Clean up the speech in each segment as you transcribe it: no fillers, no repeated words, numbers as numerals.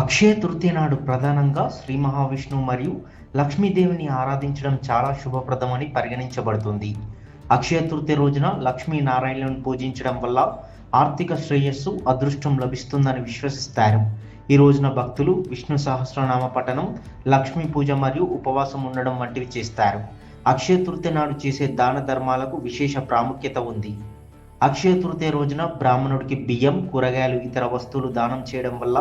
అక్షయ తృతీయ నాడు ప్రధానంగా శ్రీ మహావిష్ణువు మరియు లక్ష్మీదేవిని ఆరాధించడం చాలా శుభప్రదమని పరిగణించబడుతుంది. అక్షయ తృతీయ రోజున లక్ష్మీనారాయణులను పూజించడం వల్ల ఆర్థిక శ్రేయస్సు, అదృష్టం లభిస్తుందని విశ్వసిస్తారు. ఈ రోజున భక్తులు విష్ణు సహస్రనామ పఠనం, లక్ష్మీ పూజ మరియు ఉపవాసం ఉండడం వంటివి చేస్తారు. అక్షయ తృతీయ నాడు చేసే దాన ధర్మాలకు విశేష ప్రాముఖ్యత ఉంది. అక్షయ తృతీయ రోజున బ్రాహ్మణుడికి బియ్యం, కూరగాయలు, ఇతర వస్తువులు దానం చేయడం వల్ల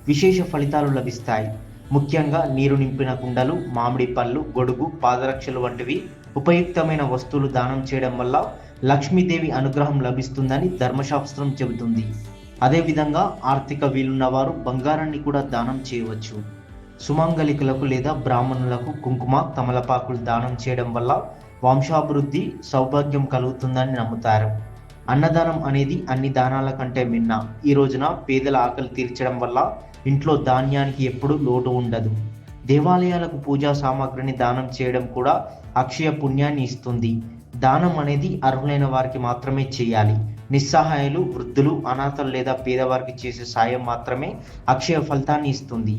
విశేష ఫలితాలు లభిస్తాయి. ముఖ్యంగా నీరు నింపిన కుండలు, మామిడి పళ్ళు, గొడుగు, పాదరక్షలు వంటివి ఉపయుక్తమైన వస్తువులు దానం చేయడం వల్ల లక్ష్మీదేవి అనుగ్రహం లభిస్తుందని ధర్మశాస్త్రం చెబుతుంది. అదేవిధంగా ఆర్థిక వీలున్న వారు బంగారాన్ని కూడా దానం చేయవచ్చు. సుమంగళికులకు లేదా బ్రాహ్మణులకు కుంకుమ, తమలపాకులు దానం చేయడం వల్ల వంశాభివృద్ధి, సౌభాగ్యం కలుగుతుందని నమ్ముతారు. అన్నదానం అనేది అన్ని దానాల కంటే మిన్న. ఈ రోజున పేదల ఆకలి తీర్చడం వల్ల ఇంట్లో ధాన్యానికి ఎప్పుడూ లోటు ఉండదు. దేవాలయాలకు పూజా సామాగ్రిని దానం చేయడం కూడా అక్షయ పుణ్యాన్ని ఇస్తుంది. దానం అనేది అర్హులైన వారికి మాత్రమే చేయాలి. నిస్సహాయులు, వృద్ధులు, అనాథలు లేదా పేదవారికి చేసే సాయం మాత్రమే అక్షయ ఫలితాన్ని ఇస్తుంది.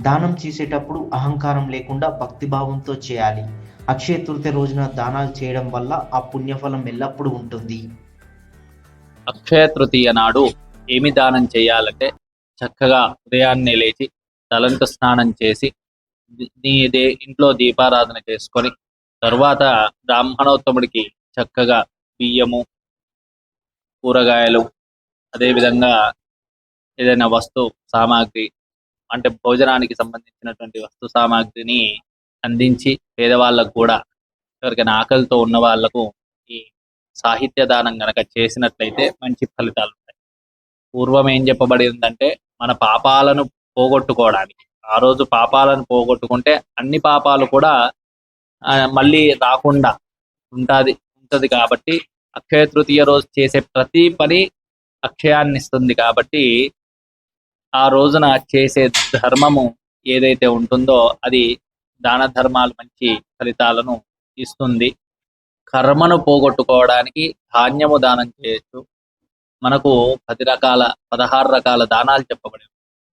దానం చేసేటప్పుడు అహంకారం లేకుండా భక్తిభావంతో చేయాలి. అక్షయ తృతీయ రోజున దానాలు చేయడం వల్ల ఆ పుణ్యఫలం ఎల్లప్పుడూ ఉంటుంది. అక్షయ తృతీయ నాడు ఏమి దానం చేయాలంటే, చక్కగా ఉదయాన్నే లేచి తలంటు స్నానం చేసి ఇంట్లో దీపారాధన చేసుకొని తరువాత బ్రాహ్మణోత్తముడికి చక్కగా బియ్యము, కూరగాయలు, అదేవిధంగా ఏదైనా వస్తు సామాగ్రి అంటే భోజనానికి సంబంధించినటువంటి వస్తు సామాగ్రిని అందించి పేదవాళ్ళకు కూడా, ఎవరికైనా ఆకలితో ఉన్న వాళ్లకు ఈ సాహిత్య దానం గనక చేసినట్లయితే మంచి ఫలితాలు ఉంటాయి. పూర్వం ఏం చెప్పబడి ఉందంటే, మన పాపాలను పోగొట్టుకోవడానికి, ఆ రోజు పాపాలను పోగొట్టుకుంటే అన్ని పాపాలు కూడా మళ్ళీ రాకుండా ఉంటది కాబట్టి అక్షయ తృతీయ రోజు చేసే ప్రతి పని అక్షయాన్ని ఇస్తుంది. కాబట్టి ఆ రోజున చేసే ధర్మము ఏదైతే ఉంటుందో అది దాన ధర్మాలు మంచి ఫలితాలను ఇస్తుంది. కర్మను పోగొట్టుకోవడానికి ధాన్యము దానం చేయొచ్చు. మనకు 16 రకాల దానాలు చెప్పబడి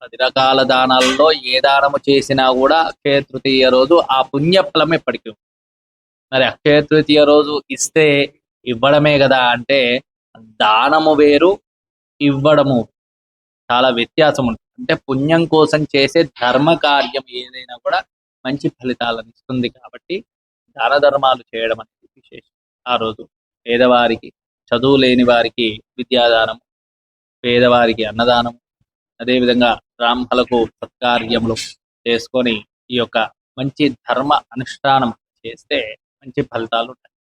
10 రకాల దానాలలో ఏ దానము చేసినా కూడా అక్షయ తృతీయ రోజు ఆ పుణ్యఫలం ఎప్పటికీ. మరి అక్షయ తృతీయ రోజు ఇస్తే ఇవ్వడమే కదా అంటే, దానము వేరు, ఇవ్వడము చాలా వ్యత్యాసం ఉంటుంది. అంటే పుణ్యం కోసం చేసే ధర్మ కార్యం ఏదైనా కూడా మంచి ఫలితాలను ఇస్తుంది. కాబట్టి దాన ధర్మాలు చేయడం అనేది విశేషం. ఆ రోజు పేదవారికి, చదువు లేని వారికి విద్యాదానం, పేదవారికి అన్నదానం, అదేవిధంగా బ్రాహ్మణులకు సత్కార్యములు చేసుకొని ఈ యొక్క మంచి ధర్మ అనుష్ఠానం చేస్తే మంచి ఫలితాలు ఉంటాయి.